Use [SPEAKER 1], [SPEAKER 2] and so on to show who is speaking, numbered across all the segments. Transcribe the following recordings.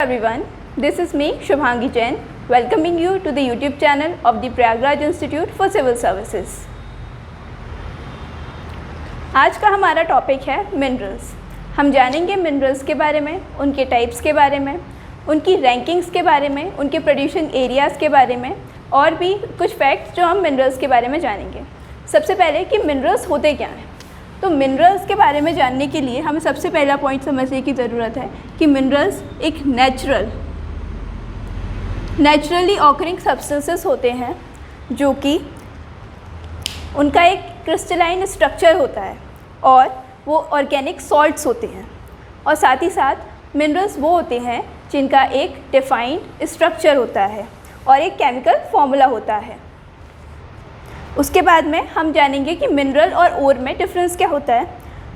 [SPEAKER 1] everyone, this is me Shubhangi Jain welcoming you to the YouTube channel of the Prayagraj Institute for Civil Services. आज का हमारा topic है minerals. हम जानेंगे minerals के बारे में, उनके टाइप्स के बारे में, उनकी रैंकिंग्स के बारे में, उनके प्रोड्यूसिंग एरियाज़ के बारे में और भी कुछ फैक्ट्स जो हम मिनरल्स के बारे में जानेंगे। सबसे पहले कि मिनरल्स होते क्या हैं। तो मिनरल्स के बारे में जानने के लिए हमें सबसे पहला पॉइंट समझने की ज़रूरत है कि मिनरल्स एक नेचुरली ऑकरिंग सब्सटेंसेस होते हैं जो कि उनका एक क्रिस्टलाइन स्ट्रक्चर होता है और वो ऑर्गेनिक सॉल्ट्स होते हैं। और साथ ही साथ मिनरल्स वो होते हैं जिनका एक डिफाइंड स्ट्रक्चर होता है और एक केमिकल फॉर्मूला होता है। उसके बाद में हम जानेंगे कि मिनरल और ओर में डिफरेंस क्या होता है।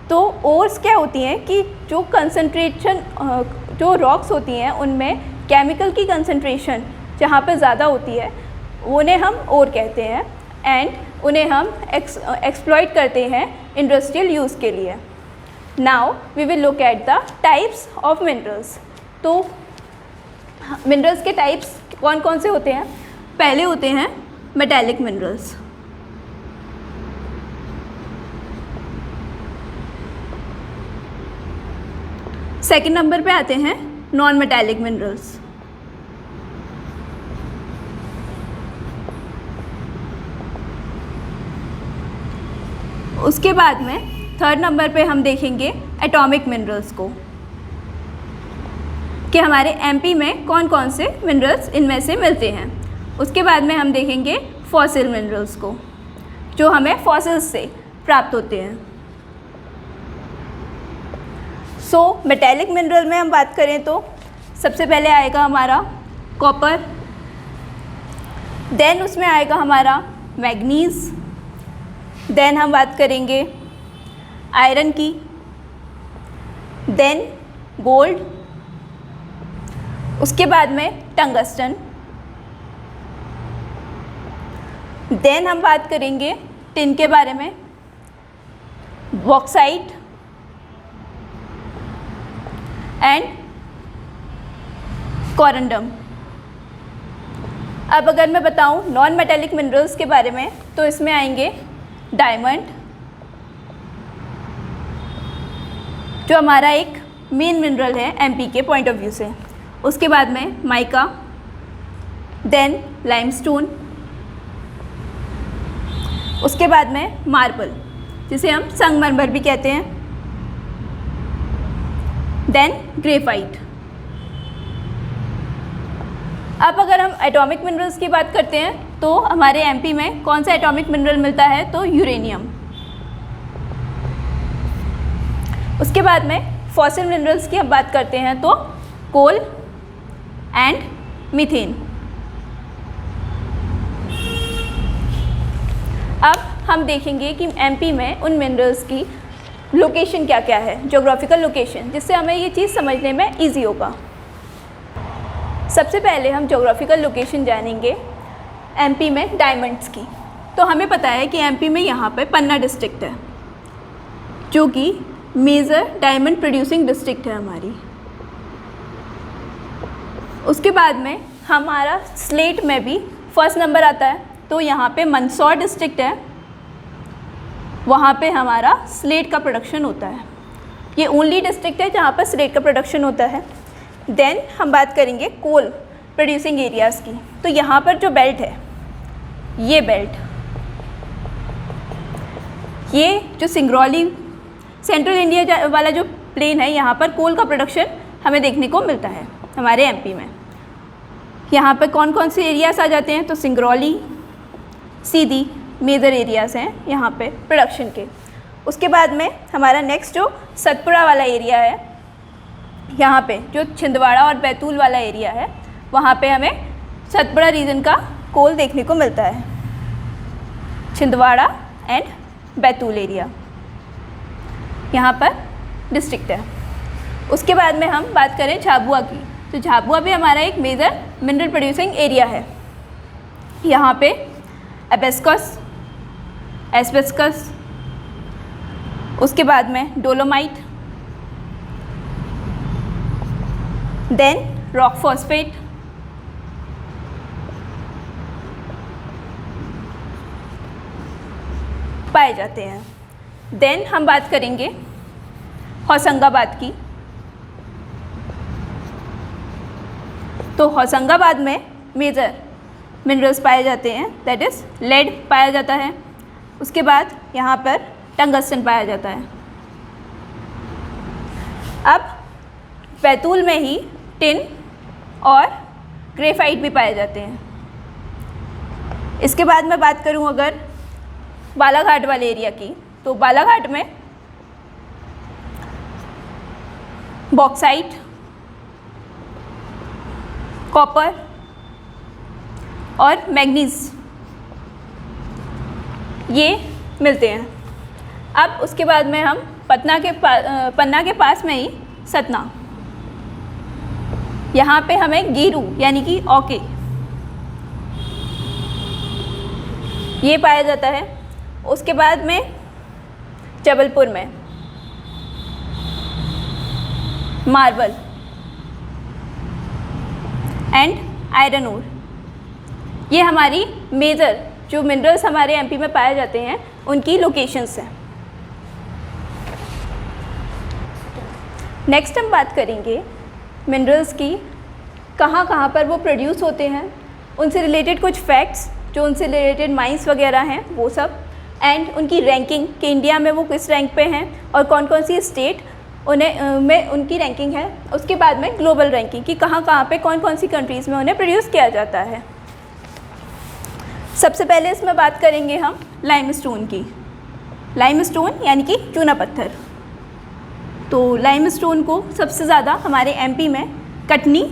[SPEAKER 1] तो ओर्स क्या होती हैं कि जो कंसंट्रेशन जो रॉक्स होती हैं उनमें केमिकल की कंसंट्रेशन जहाँ पे ज़्यादा होती है उन्हें हम ओर कहते हैं एंड उन्हें हम एक्सप्लॉइट करते हैं इंडस्ट्रियल यूज़ के लिए। Now we will look at the types of minerals. तो मिनरल्स के टाइप्स कौन कौन से होते हैं। पहले होते हैं मेटालिक मिनरल्स। सेकेंड नंबर पे आते हैं नॉन मेटालिक मिनरल्स। उसके बाद में थर्ड नंबर पे हम देखेंगे एटॉमिक मिनरल्स को कि हमारे एमपी में कौन कौन से मिनरल्स इनमें से मिलते हैं। उसके बाद में हम देखेंगे फॉसिल मिनरल्स को जो हमें फॉसिल्स से प्राप्त होते हैं। सो मेटालिक मिनरल में हम बात करें तो सबसे पहले आएगा हमारा कॉपर, देन उसमें आएगा हमारा मैग्नीज़, देन हम बात करेंगे आयरन की, देन गोल्ड, उसके बाद में टंगस्टन, देन हम बात करेंगे टिन के बारे में, बॉक्साइट एंड कोरंडम। अब अगर मैं बताऊं नॉन मेटालिक मिनरल्स के बारे में तो इसमें आएंगे डायमंड जो हमारा एक मेन मिनरल है एमपी के पॉइंट ऑफ व्यू से। उसके बाद में माइका, देन लाइमस्टोन, उसके बाद में मार्बल जिसे हम संगमरमर भी कहते हैं, देन ग्रेफाइट। अब अगर हम एटॉमिक मिनरल्स की बात करते हैं तो हमारे एमपी में कौन सा एटॉमिक मिनरल मिलता है तो यूरेनियम। उसके बाद में फॉसिल मिनरल्स की हम बात करते हैं तो कोल एंड मीथेन। अब हम देखेंगे कि एमपी में उन मिनरल्स की लोकेशन क्या क्या है, ज्योग्राफिकल लोकेशन, जिससे हमें ये चीज़ समझने में इजी होगा। सबसे पहले हम ज्योग्राफिकल लोकेशन जानेंगे एमपी में डायमंड्स की। तो हमें पता है कि एमपी में यहाँ पे पन्ना डिस्ट्रिक्ट है जो कि मेजर डायमंड प्रोड्यूसिंग डिस्ट्रिक्ट है हमारी। उसके बाद में हमारा स्लेट में भी फर्स्ट नंबर आता है। तो यहाँ पे मंदसौर डिस्ट्रिक्ट है, वहाँ पे हमारा स्लेट का प्रोडक्शन होता है। ये ओनली डिस्ट्रिक्ट है जहाँ पर स्लेट का प्रोडक्शन होता है। देन हम बात करेंगे कोल प्रोड्यूसिंग एरियाज़ की। तो यहाँ पर जो बेल्ट है, ये बेल्ट, ये जो सिंगरौली सेंट्रल इंडिया वाला जो प्लेन है, यहाँ पर कोल का प्रोडक्शन हमें देखने को मिलता है हमारे एमपी में। यहाँ पर कौन कौन से एरियाज़ आ जाते हैं तो सिंगरौली, सीधी मेजर एरियाज़ हैं यहाँ पे प्रोडक्शन के। उसके बाद में हमारा नेक्स्ट जो सतपुड़ा वाला एरिया है, यहाँ पे जो छिंदवाड़ा और बैतूल वाला एरिया है, वहाँ पे हमें सतपुड़ा रीजन का कोल देखने को मिलता है। छिंदवाड़ा एंड बैतूल एरिया यहाँ पर डिस्ट्रिक्ट है। उसके बाद में हम बात करें झाबुआ की, तो झाबुआ भी हमारा एक मेजर मिनरल प्रोड्यूसिंग एरिया है। यहाँ पे एबेस्कस, एस्बेस्कस, उसके बाद में डोलोमाइट, देन रॉक फॉस्फेट, पाए जाते हैं। देन हम बात करेंगे होशंगाबाद की। तो होशंगाबाद में मेजर मिनरल्स पाए जाते हैं, दैट इज़ लेड पाया जाता है। उसके बाद यहाँ पर टंगस्टन पाया जाता है। अब बैतूल में ही टिन और ग्रेफाइट भी पाए जाते हैं। इसके बाद मैं बात करूँ अगर बालाघाट वाले एरिया की, तो बालाघाट में बॉक्साइट, कॉपर और मैग्नीज ये मिलते हैं। अब उसके बाद में हम पन्ना के पास में ही सतना, यहाँ पे हमें गीरू यानी कि ओके ये पाया जाता है। उसके बाद में जबलपुर में मार्बल एंड आयरन ओर, ये हमारी मेजर जो मिनरल्स हमारे एमपी में पाए जाते हैं उनकी लोकेशंस हैं। नेक्स्ट हम बात करेंगे मिनरल्स की, कहाँ कहाँ पर वो प्रोड्यूस होते हैं, उनसे रिलेटेड कुछ फैक्ट्स, जो उनसे रिलेटेड माइंस वगैरह हैं वो सब, एंड उनकी रैंकिंग कि इंडिया में वो किस रैंक पे हैं और कौन कौन सी स्टेट उन्हें में उनकी रैंकिंग है। उसके बाद में ग्लोबल रैंकिंग कि कहाँ कहाँ पे कौन कौन सी कंट्रीज़ में उन्हें प्रोड्यूस किया जाता है। सबसे पहले इसमें बात करेंगे हम लाइमस्टोन की। लाइमस्टोन यानी कि चूना पत्थर। तो लाइमस्टोन को सबसे ज़्यादा हमारे एमपी में कटनी,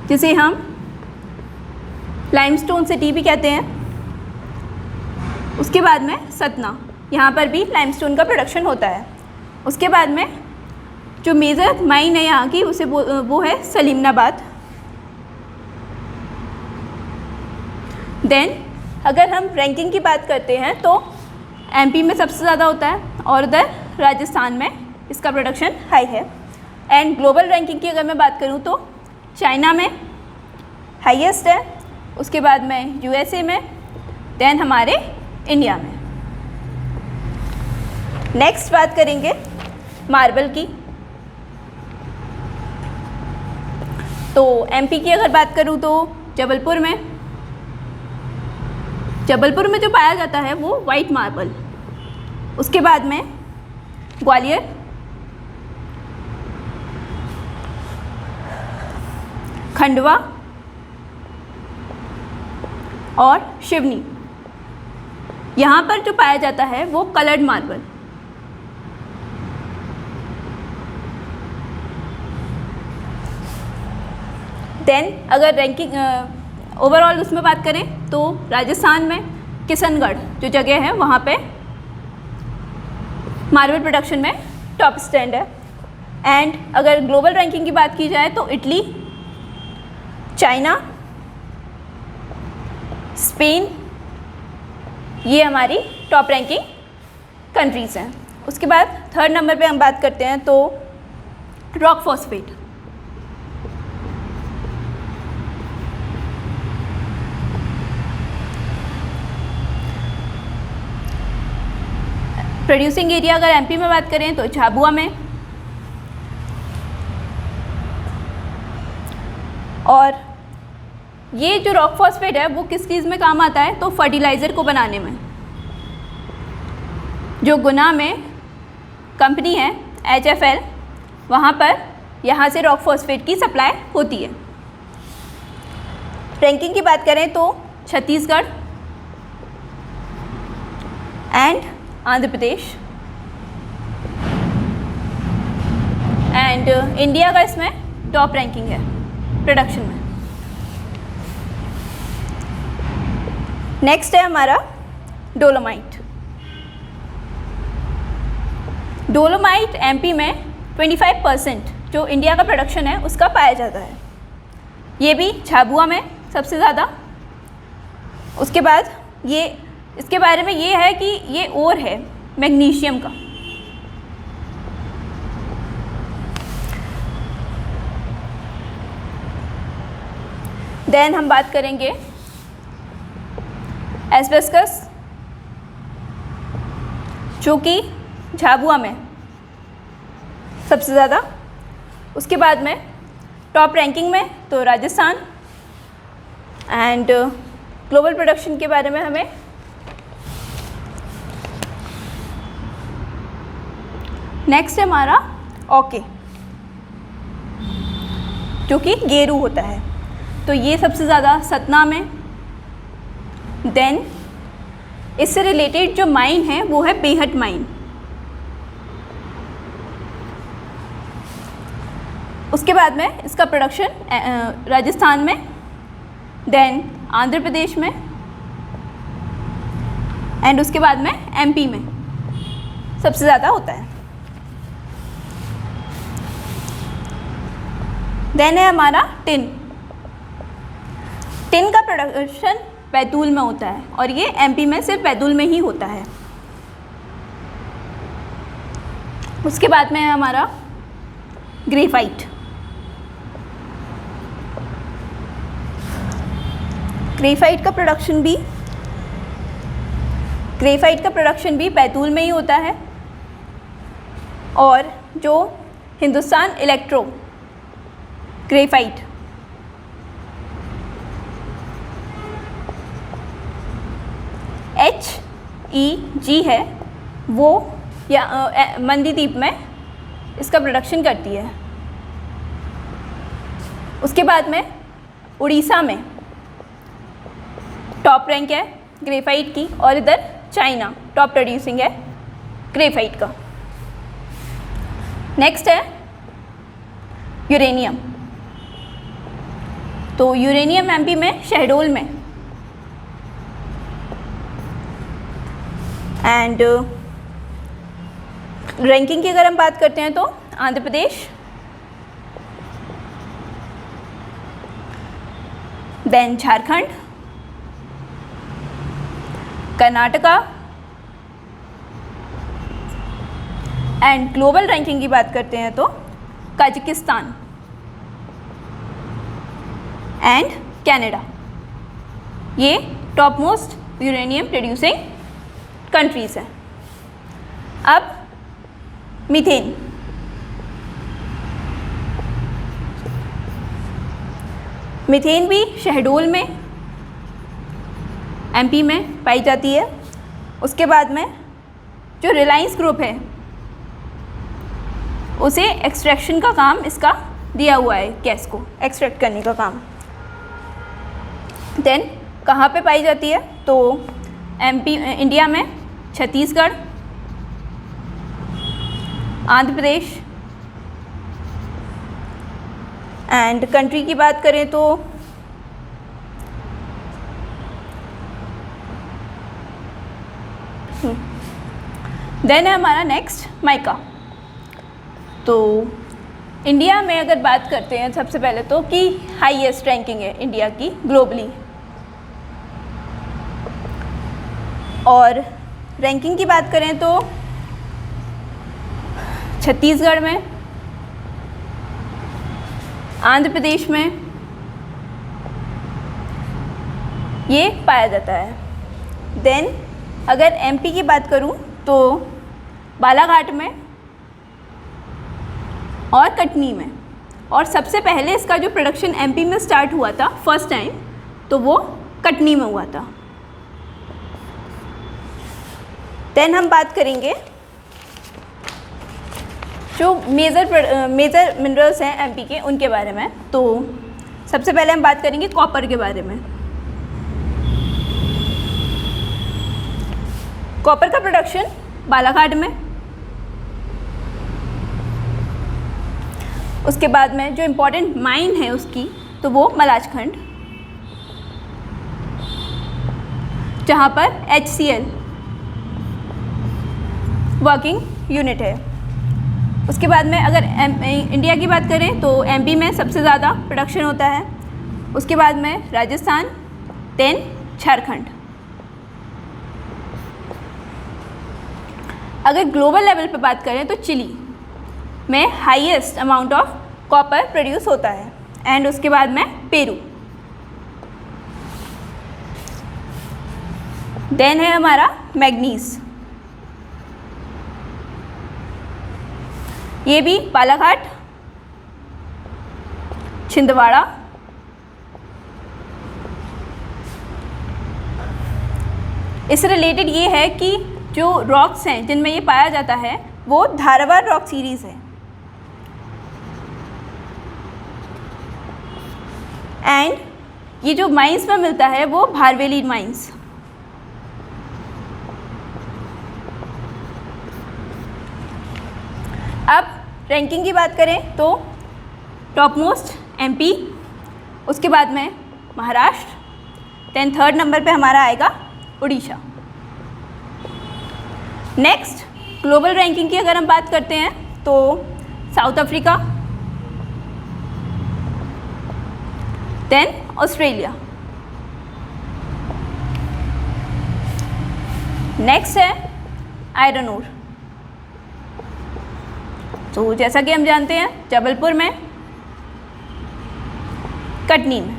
[SPEAKER 1] जिसे हम लाइमस्टोन सिटी भी कहते हैं, उसके बाद में सतना, यहाँ पर भी लाइमस्टोन का प्रोडक्शन होता है। उसके बाद में जो मेजर माइन है यहाँ की उसे वो है सलीमनाबाद। देन अगर हम रैंकिंग की बात करते हैं तो एमपी में सबसे ज़्यादा होता है और उधर राजस्थान में इसका प्रोडक्शन हाई है। एंड ग्लोबल रैंकिंग की अगर मैं बात करूँ तो चाइना में हाईएस्ट है, उसके बाद में यूएसए में, देन हमारे इंडिया में। नेक्स्ट बात करेंगे मार्बल की। तो एमपी की अगर बात करूँ तो जबलपुर में जो पाया जाता है वो वाइट मार्बल, उसके बाद में ग्वालियर, खंडवा और शिवनी, यहाँ पर जो पाया जाता है वो कलर्ड मार्बल। देन अगर रैंकिंग ओवरऑल उसमें बात करें तो राजस्थान में किशनगढ़ जो जगह है वहाँ पे मार्बल प्रोडक्शन में टॉप स्टैंड है। एंड अगर ग्लोबल रैंकिंग की बात की जाए तो इटली, चाइना, स्पेन, ये हमारी टॉप रैंकिंग कंट्रीज़ हैं। उसके बाद थर्ड नंबर पे हम बात करते हैं तो रॉक फॉस्फेट। प्रोड्यूसिंग एरिया अगर एमपी में बात करें तो झाबुआ में, और ये जो रॉक फॉस्फेट है वो किस चीज़ में काम आता है तो फर्टिलाइज़र को बनाने में। जो गुना में कंपनी है HFL, वहाँ पर यहाँ से रॉक फॉस्फेट की सप्लाई होती है। रैंकिंग की बात करें तो Chhattisgarh and Andhra Pradesh and India का इसमें टॉप रैंकिंग है प्रोडक्शन में। नेक्स्ट है हमारा डोलोमाइट। डोलोमाइट एमपी में 25% जो इंडिया का प्रोडक्शन है उसका पाया जाता है। ये भी झाबुआ में सबसे ज़्यादा। उसके बाद ये इसके बारे में ये है कि ये ओर है मैग्नीशियम का। देन हम बात करेंगे एस्बेस्टस, जो कि झाबुआ में सबसे ज़्यादा। उसके बाद में टॉप रैंकिंग में तो राजस्थान। एंड ग्लोबल प्रोडक्शन के बारे में हमें नेक्स्ट है हमारा ओके, जो कि गेरू होता है, तो ये सबसे ज़्यादा सतना में। देन इससे रिलेटेड जो माइन है वो है बेहट माइन। उसके बाद में इसका प्रोडक्शन राजस्थान में, देन आंध्र प्रदेश में, एंड उसके बाद में एमपी में सबसे ज़्यादा होता है। देन है हमारा टिन। टिन का प्रोडक्शन बैतूल में होता है और ये एमपी में सिर्फ बैतूल में ही होता है। उसके बाद में है हमारा ग्रेफाइट। ग्रेफाइट का प्रोडक्शन भी बैतूल में ही होता है। और जो हिंदुस्तान इलेक्ट्रो ग्रेफाइट HEG है, वो या मंदीदीप में इसका प्रोडक्शन करती है। उसके बाद में उड़ीसा में टॉप रैंक है ग्रेफाइट की, और इधर चाइना टॉप प्रोड्यूसिंग है ग्रेफाइट का। नेक्स्ट है यूरेनियम। तो यूरेनियम एमपी में शहडोल में। एंड रैंकिंग की अगर हम बात करते हैं तो Andhra Pradesh, then Jharkhand, Karnataka, and global ranking की बात करते हैं तो कजाकिस्तान एंड कनाडा, ये top most uranium producing countries हैं। अब मीथेन। मीथेन भी शहडोल में एमपी में पाई जाती है। उसके बाद में जो रिलायंस ग्रुप है उसे एक्सट्रैक्शन का काम इसका दिया हुआ है, गैस को एक्सट्रैक्ट करने का काम। देन कहाँ पे पाई जाती है तो एमपी इंडिया में छत्तीसगढ़, आंध्र प्रदेश, एंड कंट्री की बात करें तो देन है हमारा नेक्स्ट माइका। तो इंडिया में अगर बात करते हैं सबसे पहले तो कि हाईएस्ट रैंकिंग है इंडिया की ग्लोबली, और रैंकिंग की बात करें तो छत्तीसगढ़ में, आंध्र प्रदेश में ये पाया जाता है। देन अगर एमपी की बात करूं तो बालाघाट में और कटनी में, और सबसे पहले इसका जो प्रोडक्शन एमपी में स्टार्ट हुआ था फर्स्ट टाइम तो वो कटनी में हुआ था। देन हम बात करेंगे जो मेजर मिनरल्स हैं एमपी के उनके बारे में। तो सबसे पहले हम बात करेंगे कॉपर के बारे में। कॉपर का प्रोडक्शन बालाघाट में। उसके बाद में जो इम्पोर्टेंट माइन है उसकी तो वो मलाजखंड, जहाँ पर HCL वर्किंग यूनिट है। उसके बाद में अगर इंडिया की बात करें तो एमपी में सबसे ज़्यादा प्रोडक्शन होता है। उसके बाद में राजस्थान, देन झारखंड। अगर ग्लोबल लेवल पे बात करें तो चिली में highest amount of copper produce होता है, एंड उसके बाद में पेरू। देन है हमारा मैग्नीज, ये भी बालाघाट, छिंदवाड़ा, इससे रिलेटेड ये है कि जो रॉक्स हैं जिनमें ये पाया जाता है वो धारवाड़ रॉक सीरीज़ है। एंड ये जो माइंस में मिलता है वो भारवेली माइंस। अब रैंकिंग की बात करें तो टॉप मोस्ट एमपी, उसके बाद में महाराष्ट्र, देन थर्ड नंबर पे हमारा आएगा उड़ीसा। नेक्स्ट ग्लोबल रैंकिंग की अगर हम बात करते हैं तो South Africa, then Australia, next है आयरन ओर। तो जैसा कि हम जानते हैं जबलपुर में, कटनी में,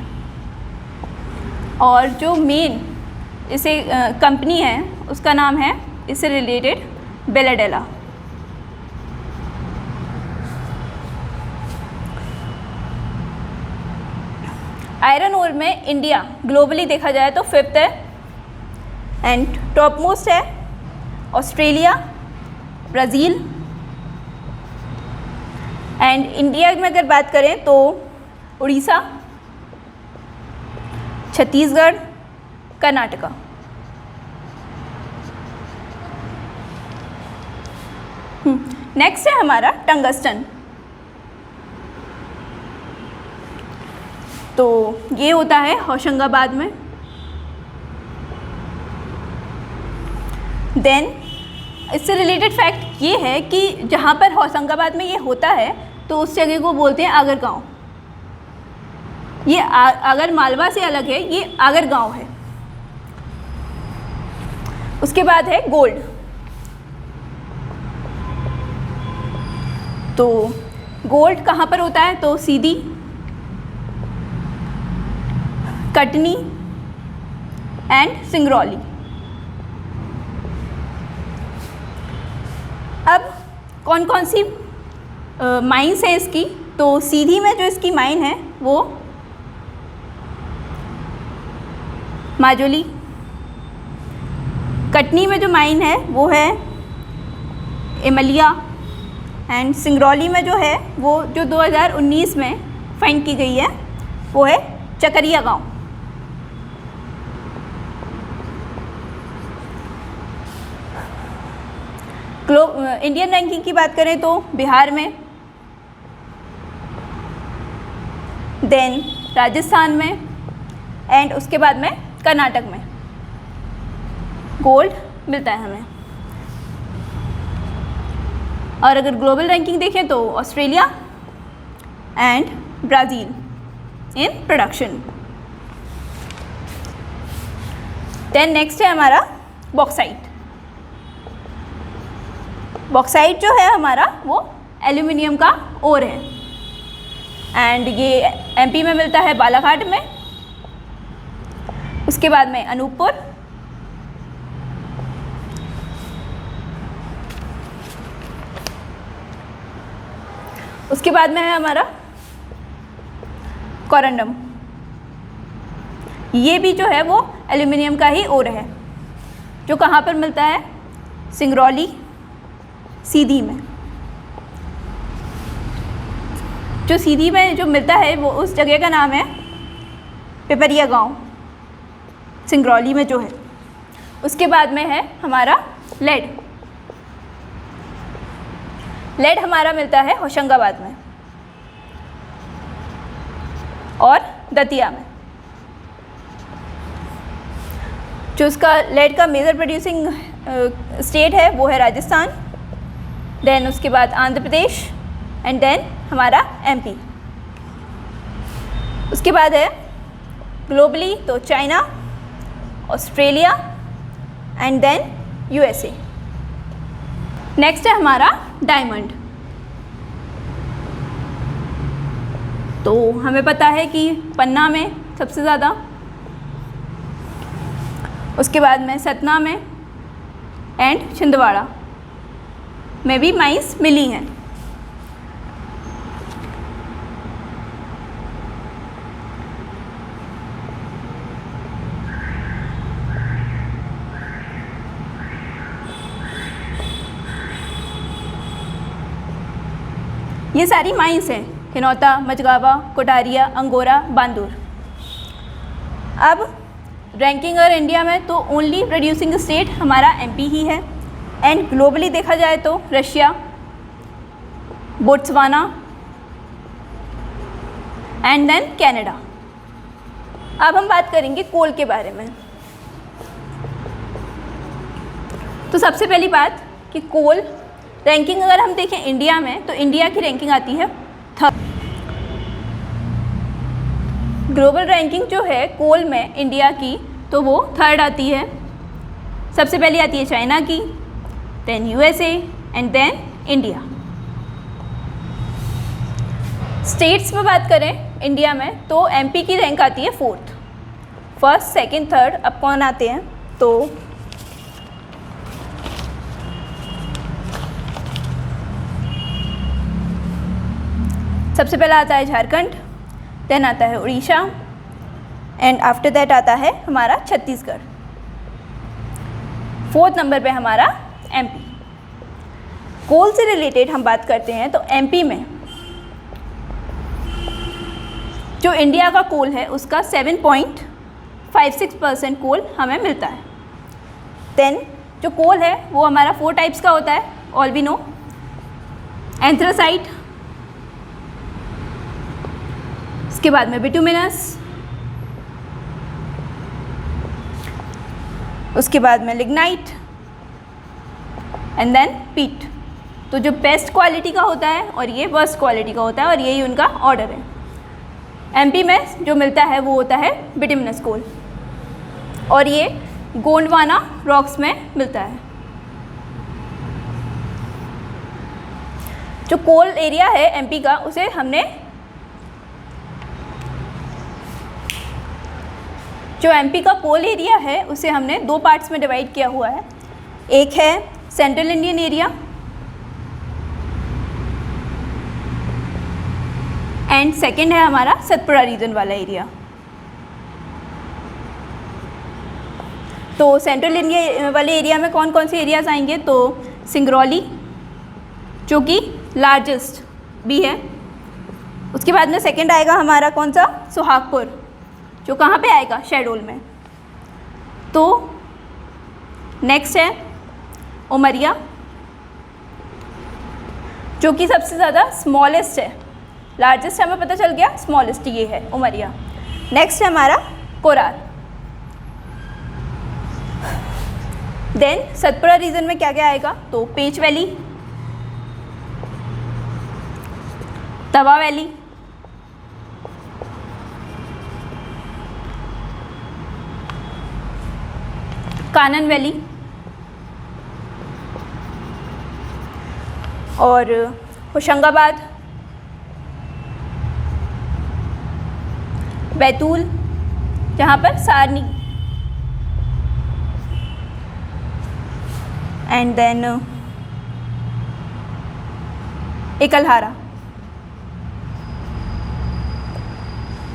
[SPEAKER 1] और जो मेन इसे कंपनी है उसका नाम है इससे रिलेटेड बेलाडेला। आयरन ओर में इंडिया ग्लोबली देखा जाए तो 5th है, एंड टॉप मोस्ट है ऑस्ट्रेलिया, ब्राज़ील, एंड इंडिया में अगर बात करें तो उड़ीसा, छत्तीसगढ़, कर्नाटका। नेक्स्ट है हमारा टंगस्टन। तो ये होता है होशंगाबाद में। देन इससे रिलेटेड फैक्ट ये है कि जहाँ पर होशंगाबाद में ये होता है तो उस जगह को बोलते हैं आगर गांव। ये आगर मालवा से अलग है, ये आगर गांव है। उसके बाद है गोल्ड। तो गोल्ड कहाँ पर होता है तो सीधी, कटनी एंड सिंगरौली। अब कौन कौन सी माइंस है इसकी, तो सीधी में जो इसकी माइन है वो माजुली, कटनी में जो माइन है वो है इमलिया, एंड सिंगरौली में जो है वो जो 2019 में फाइंड की गई है वो है चकरिया गांव। इंडियन रैंकिंग की बात करें तो बिहार में, देन राजस्थान में, एंड उसके बाद में कर्नाटक में गोल्ड मिलता है हमें। और अगर ग्लोबल रैंकिंग देखें तो Australia and Brazil in production. Then next है हमारा बॉक्साइट। बॉक्साइट जो है हमारा वो एल्यूमिनियम का ओर है, एंड ये एमपी में मिलता है बालाघाट में, उसके बाद में अनूपपुर, उसके बाद में है हमारा कोरंडम। ये भी जो है वो एल्यूमिनियम का ही ओर है, जो कहाँ पर मिलता है सिंगरौली, सीधी में। जो सीधी में जो मिलता है वो उस जगह का नाम है पिपरिया गांव, सिंगरौली में जो है। उसके बाद में है हमारा लेड। लेड हमारा मिलता है होशंगाबाद में और दतिया में। जो उसका लेड का मेजर प्रोड्यूसिंग स्टेट है वो है राजस्थान, देन उसके बाद आंध्र प्रदेश, एंड देन हमारा एमपी। उसके बाद है ग्लोबली तो China, Australia, and then USA. Next है हमारा डायमंड। तो हमें पता है कि पन्ना में सबसे ज़्यादा, उसके बाद में सतना में एंड छिंदवाड़ा में भी माइंस मिली हैं। ये सारी माइंस हैं, हिनौता, मझगावा, कोटारिया, अंगोरा, बांदूर। अब रैंकिंग अगर इंडिया में तो ओनली प्रोड्यूसिंग स्टेट हमारा एमपी ही है, एंड ग्लोबली देखा जाए तो Russia, Botswana and then Canada. अब हम बात करेंगे कोल के बारे में। तो सबसे पहली बात कि कोल रैंकिंग अगर हम देखें इंडिया में तो इंडिया की रैंकिंग आती है थर्ड। ग्लोबल रैंकिंग जो है कोल में इंडिया की तो वो थर्ड आती है। सबसे पहले आती है चाइना की, then USA and then India. States में बात करें इंडिया में तो एमपी की रैंक आती है फोर्थ। फर्स्ट, सेकंड, थर्ड अब कौन आते हैं तो सबसे पहला आता है झारखंड, देन आता है उड़ीसा एंड आफ्टर दैट आता है हमारा छत्तीसगढ़। फोर्थ नंबर पे हमारा एमपी। कोल से रिलेटेड हम बात करते हैं तो एमपी में जो इंडिया का कोल है उसका 7.56% कोल हमें मिलता है। देन जो कोल है वो हमारा 4 टाइप्स का होता है, ऑल वी नो। एंथ्रासाइट, उसके बाद में बिटुमिनस, उसके बाद में लिग्नाइट एंड देन पीट। तो जो बेस्ट क्वालिटी का होता है और ये वर्स्ट क्वालिटी का होता है और यही उनका ऑर्डर है। एमपी में जो मिलता है वो होता है बिटुमिनस कोल और ये गोंडवाना रॉक्स में मिलता है। जो कोल एरिया है एमपी का उसे हमने जो एमपी का कोल एरिया है उसे हमने 2 पार्ट्स में डिवाइड किया हुआ है। एक है central Indian area and second है हमारा सतपुड़ा रीजन वाला एरिया। तो सेंट्रल इंडिया वाले एरिया में कौन कौन से एरियाज आएंगे तो सिंगरौली जो कि लार्जेस्ट भी है। उसके बाद में सेकंड आएगा हमारा कौन सा, सुहागपुर, जो कहाँ पे आएगा, शहडोल में। तो नेक्स्ट है उमरिया जो कि सबसे ज़्यादा स्मॉलेस्ट है, लार्जेस्ट हमें पता चल गया, स्मॉलेस्ट ये है उमरिया। नेक्स्ट है हमारा कोरार। देन सतपुड़ा रीजन में क्या क्या आएगा तो पेंच वैली, तवा वैली, कानन वैली और होशंगाबाद, बैतूल जहाँ पर सारनी एंड देन एकलहारा।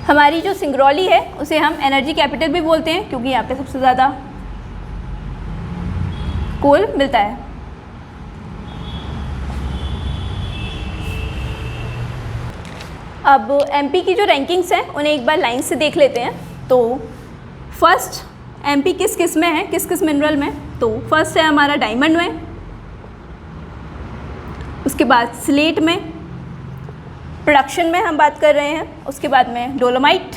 [SPEAKER 1] हमारी जो सिंगरौली है उसे हम एनर्जी कैपिटल भी बोलते हैं क्योंकि यहाँ पे सबसे ज़्यादा कोल मिलता है। अब एमपी की जो रैंकिंग्स हैं उन्हें एक बार लाइन से देख लेते हैं। तो फर्स्ट एमपी किस किस में है, किस किस मिनरल में, तो फर्स्ट है हमारा डायमंड में, उसके बाद स्लेट में, प्रोडक्शन में हम बात कर रहे हैं, उसके बाद में डोलोमाइट,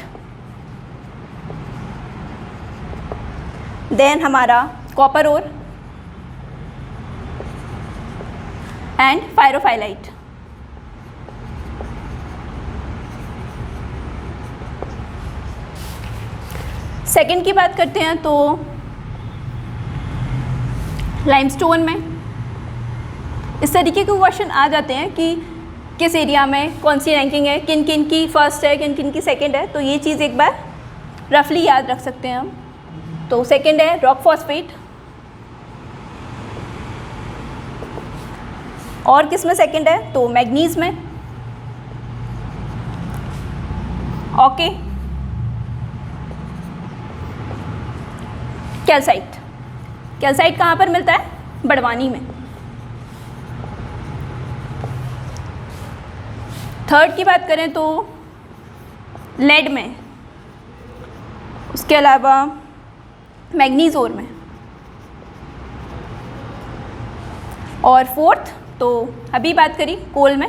[SPEAKER 1] देन हमारा कॉपर ओर एंड पायरोफाइलाइट। सेकंड की बात करते हैं तो लाइमस्टोन में इस तरीके के क्वेश्चन आ जाते हैं कि किस एरिया में कौन सी रैंकिंग है, किन किन की फर्स्ट है, किन किन की सेकंड है। तो ये चीज़ एक बार रफली याद रख सकते हैं हम। तो सेकंड है रॉक फॉस्फेट। और किस में सेकंड है? तो मैग्नीज में। Okay, calcite. कैल्साइट कहाँ पर मिलता है? बड़वानी में। थर्ड की बात करें तो लेड में, उसके अलावा मैग्नीज ओर में। और फोर्थ तो अभी बात करी कोल में।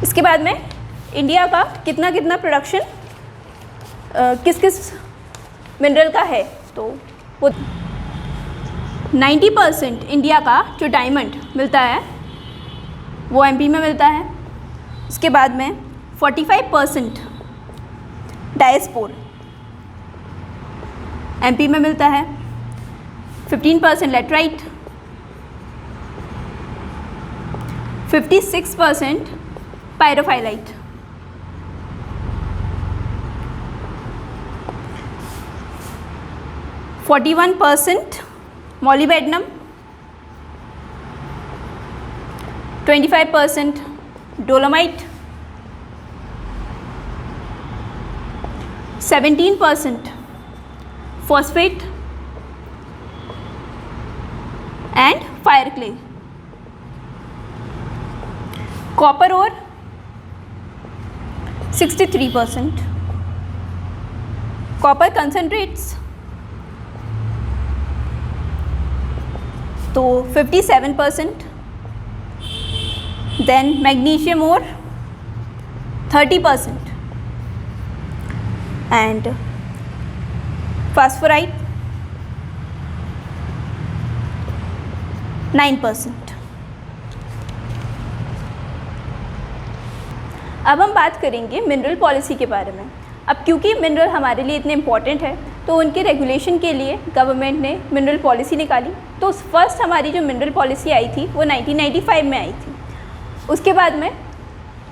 [SPEAKER 1] इसके बाद में इंडिया का कितना कितना प्रोडक्शन किस किस मिनरल का है, तो वो 90% इंडिया का जो डायमंड मिलता है वो एमपी में मिलता है। उसके बाद में 45% डायस्पोर एमपी में मिलता है, 15% laterite, 56% पायरोफाइलाइट, 41% molybdenum, 25% dolomite, 17% phosphate and fire clay. Copper और 63%। कॉपर कंसनट्रेट्स तो 57%, देन मैग्नीशियम और 30% एंड फास्फोराइट 9%। अब हम बात करेंगे मिनरल पॉलिसी के बारे में। अब क्योंकि मिनरल हमारे लिए इतने इम्पॉर्टेंट है तो उनके रेगुलेशन के लिए गवर्नमेंट ने मिनरल पॉलिसी निकाली। तो फर्स्ट हमारी जो मिनरल पॉलिसी आई थी वो 1995 में आई थी। उसके बाद में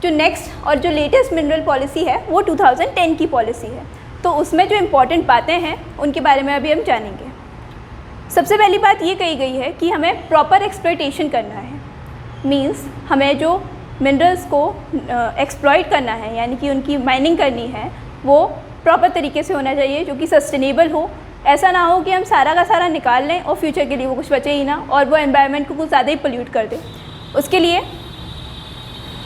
[SPEAKER 1] जो नेक्स्ट और जो लेटेस्ट मिनरल पॉलिसी है वो 2010 की पॉलिसी है। तो उसमें जो इम्पॉर्टेंट बातें हैं उनके बारे में अभी हम जानेंगे। सबसे पहली बात ये कही गई है कि हमें प्रॉपर एक्सप्लॉयटेशन करना है। मींस हमें जो मिनरल्स को एक्सप्लॉइट करना है, यानी कि उनकी माइनिंग करनी है, वो प्रॉपर तरीके से होना चाहिए जो कि सस्टेनेबल हो। ऐसा ना हो कि हम सारा का सारा निकाल लें और फ्यूचर के लिए वो कुछ बचे ही ना और वो एनवायरनमेंट को कुछ ज़्यादा ही पोल्यूट कर दे। उसके लिए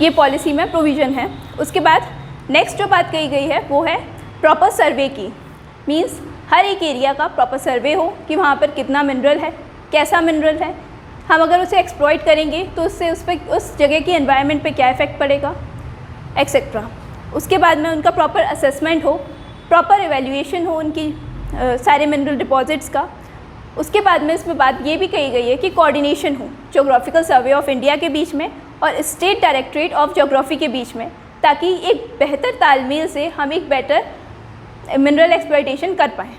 [SPEAKER 1] ये पॉलिसी में प्रोविज़न है। उसके बाद नेक्स्ट जो बात कही गई है वो है प्रॉपर सर्वे की। मींस हर एक एरिया का प्रॉपर सर्वे हो कि वहाँ पर कितना मिनरल है, कैसा मिनरल है, हम अगर उसे एक्सप्लॉइट करेंगे तो उससे उस जगह की एनवायरनमेंट पे क्या इफ़ेक्ट पड़ेगा, एक्सेट्रा। उसके बाद में उनका प्रॉपर असेसमेंट हो, प्रॉपर एवेल्यूएशन हो उनकी सारे मिनरल डिपॉजिट्स का। उसके बाद में इसमें बात ये भी कही गई है कि कोऑर्डिनेशन हो ज्योग्राफिकल सर्वे ऑफ इंडिया के बीच में और स्टेट डायरेक्टरेट ऑफ ज्योग्राफी के बीच में, ताकि एक बेहतर तालमेल से हम एक बेटर मिनरल एक्सप्लॉइटेशन कर पाएँ।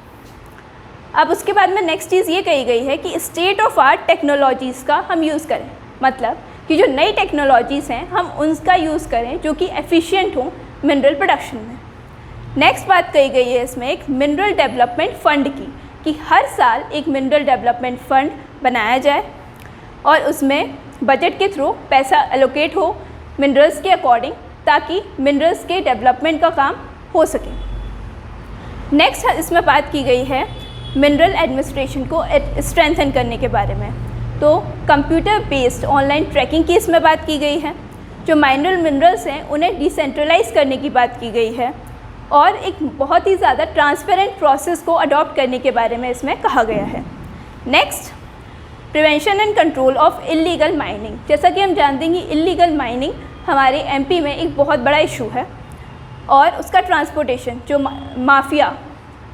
[SPEAKER 1] अब उसके बाद में नेक्स्ट चीज़ ये कही गई है कि स्टेट ऑफ आर्ट टेक्नोलॉजीज़ का हम यूज़ करें। मतलब कि जो नई टेक्नोलॉजीज़ हैं हम उनका यूज़ करें जो कि एफिशिएंट हो मिनरल प्रोडक्शन में। नेक्स्ट बात कही गई है इसमें एक मिनरल डेवलपमेंट फ़ंड की, कि हर साल एक मिनरल डेवलपमेंट फ़ंड बनाया जाए और उसमें बजट के थ्रू पैसा एलोकेट हो मिनरल्स के अकॉर्डिंग, ताकि मिनरल्स के डेवलपमेंट का काम हो सके। नेक्स्ट इसमें बात की गई है मिनरल एडमिनिस्ट्रेशन को स्ट्रेंथन करने के बारे में। तो कंप्यूटर बेस्ड ऑनलाइन ट्रैकिंग की इसमें बात की गई है। जो माइनर मिनरल्स हैं उन्हें डिसेंट्रलाइज करने की बात की गई है और एक बहुत ही ज़्यादा ट्रांसपेरेंट प्रोसेस को अडॉप्ट करने के बारे में इसमें कहा गया है। Next, prevention and control of illegal mining. जैसा कि हम जानते हैं कि इलीगल माइनिंग हमारे एमपी में एक बहुत बड़ा इशू है और उसका ट्रांसपोर्टेशन, जो माफिया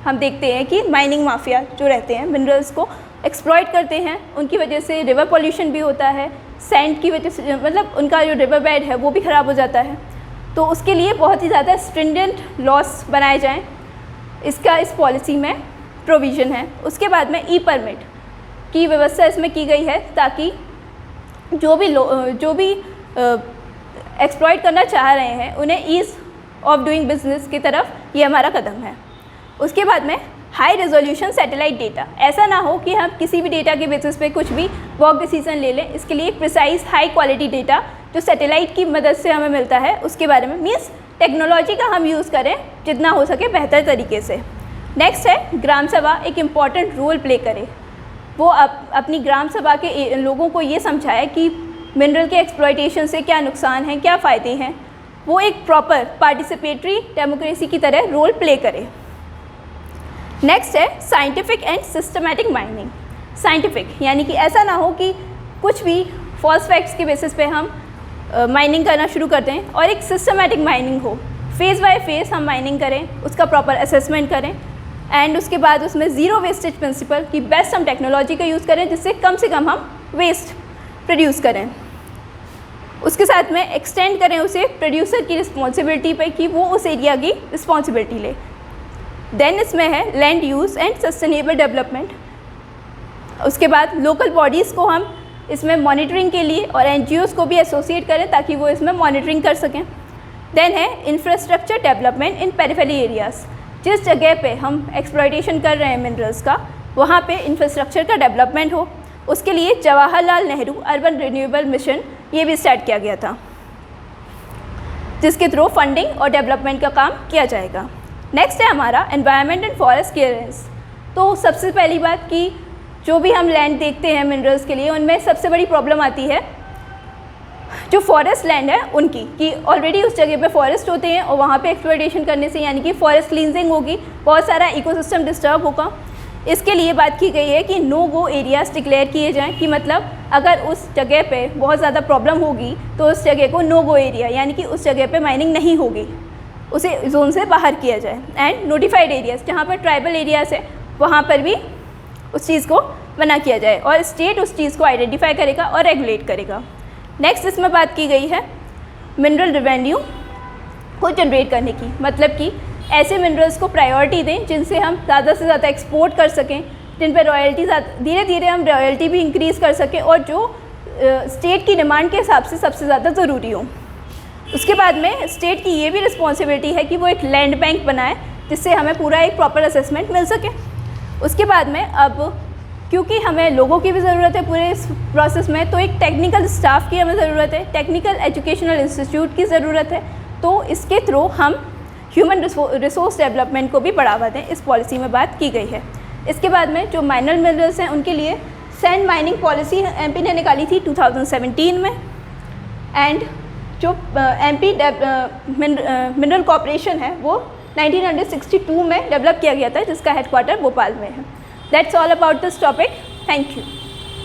[SPEAKER 1] हम देखते हैं कि माइनिंग माफिया जो रहते हैं मिनरल्स को एक्सप्लॉइट करते हैं, उनकी वजह से रिवर पॉल्यूशन भी होता है, सैंड की वजह से मतलब उनका जो रिवर बेड है वो भी ख़राब हो जाता है। तो उसके लिए बहुत ही ज़्यादा स्ट्रिंजेंट लॉस बनाए जाएं, इसका इस पॉलिसी में प्रोविज़न है। उसके बाद में ई परमिट की व्यवस्था इसमें की गई है, ताकि जो भी एक्सप्लॉइट करना चाह रहे हैं उन्हें ईज़ ऑफ डूइंग बिजनेस की तरफ ये हमारा कदम है। उसके बाद में हाई रेजोल्यूशन सैटेलाइट डेटा। ऐसा ना हो कि हम किसी भी डेटा के बेसिस पे कुछ भी वर्क डिसीजन ले लें। इसके लिए एक प्रिसाइज हाई क्वालिटी डेटा जो सैटेलाइट की मदद से हमें मिलता है उसके बारे में, मीन्स टेक्नोलॉजी का हम यूज़ करें जितना हो सके बेहतर तरीके से। नेक्स्ट है ग्राम सभा एक इम्पॉर्टेंट रोल प्ले करे। वो अपनी ग्राम सभा के लोगों को ये समझाए कि मिनरल के एक्सप्लॉयटेशन से क्या नुकसान हैं, क्या फ़ायदे हैं। वो एक प्रॉपर पार्टिसिपेटरी डेमोक्रेसी की तरह रोल प्ले करे। नेक्स्ट है scientific and systematic mining. Scientific यानी कि ऐसा ना हो कि कुछ भी फॉल्स फैक्ट्स के बेसिस पे हम माइनिंग करना शुरू करते हैं, और एक सिस्टमैटिक माइनिंग हो, फेज़ बाय फेज़ हम माइनिंग करें, उसका प्रॉपर असेसमेंट करें, एंड उसके बाद उसमें ज़ीरो वेस्टेज प्रिंसिपल की बेस्ट हम टेक्नोलॉजी का यूज़ करें जिससे कम से कम हम वेस्ट प्रोड्यूस करें। उसके साथ में एक्सटेंड करें उसे प्रोड्यूसर की रिस्पॉन्सिबिलिटी पे कि वो उस एरिया की रिस्पॉन्सिबिलिटी ले। देन इसमें है land use and sustainable development. उसके बाद लोकल बॉडीज़ को हम इसमें मॉनिटरिंग के लिए और NGOs को भी एसोसिएट करें ताकि वो इसमें मॉनिटरिंग कर सकें। देन है infrastructure development in peripheral areas. जिस जगह पे हम एक्सप्लॉयटेशन कर रहे हैं मिनरल्स का, वहाँ पे इंफ्रास्ट्रक्चर का डेवलपमेंट हो। उसके लिए Jawaharlal Nehru urban renewable mission ये भी स्टार्ट किया गया था, जिसके थ्रू फंडिंग और डेवलपमेंट का काम किया जाएगा। नेक्स्ट है हमारा एनवायरनमेंट एंड फॉरेस्ट क्लियरेंस। तो सबसे पहली बात कि जो भी हम लैंड देखते हैं मिनरल्स के लिए, उनमें सबसे बड़ी प्रॉब्लम आती है जो फॉरेस्ट लैंड है उनकी, कि ऑलरेडी उस जगह पे फॉरेस्ट होते हैं और वहाँ पे एक्सप्लॉयटेशन करने से यानी कि फॉरेस्ट क्लींजिंग होगी, बहुत सारा इकोसिस्टम डिस्टर्ब होगा। इसके लिए बात की गई है कि नो गो एरियाज डिक्लेयर किए जाएं, कि मतलब अगर उस जगह पे बहुत ज़्यादा प्रॉब्लम होगी तो उस जगह को नो गो एरिया यानी कि उस जगह पे माइनिंग नहीं होगी, उसे जोन से बाहर किया जाए। एंड नोटिफाइड एरियाज़ जहाँ पर ट्राइबल एरियाज़ है वहाँ पर भी उस चीज़ को मना किया जाए, और स्टेट उस चीज़ को आइडेंटिफाई करेगा और रेगुलेट करेगा। नेक्स्ट इसमें बात की गई है मिनरल रेवेन्यू को जनरेट करने की, मतलब कि ऐसे मिनरल्स को प्रायोरिटी दें जिनसे हम ज़्यादा से ज़्यादा एक्सपोर्ट कर सकें, जिन पर रॉयल्टी धीरे धीरे हम रॉयल्टी भी इंक्रीज़ कर सकें, और जो स्टेट की डिमांड के हिसाब से सबसे ज़्यादा ज़रूरी हो। उसके बाद में स्टेट की ये भी रिस्पॉन्सिबिलिटी है कि वो एक लैंड बैंक बनाए जिससे हमें पूरा एक प्रॉपर असेसमेंट मिल सके। उसके बाद में अब क्योंकि हमें लोगों की भी ज़रूरत है पूरे इस प्रोसेस में, तो एक टेक्निकल स्टाफ की हमें ज़रूरत है, टेक्निकल एजुकेशनल इंस्टीट्यूट की ज़रूरत है। तो इसके थ्रू हम ह्यूमन रिसोर्स डेवलपमेंट को भी बढ़ावा दें, इस पॉलिसी में बात की गई है। इसके बाद में जो माइनर मिनरल्स हैं उनके लिए सैंड माइनिंग पॉलिसी MP ने निकाली थी 2017 में, एंड जो MP मिनरल कॉर्पोरेशन है वो 1962 में डेवलप किया गया था, जिसका हेडक्वार्टर भोपाल में है। That's all about this topic. Thank you.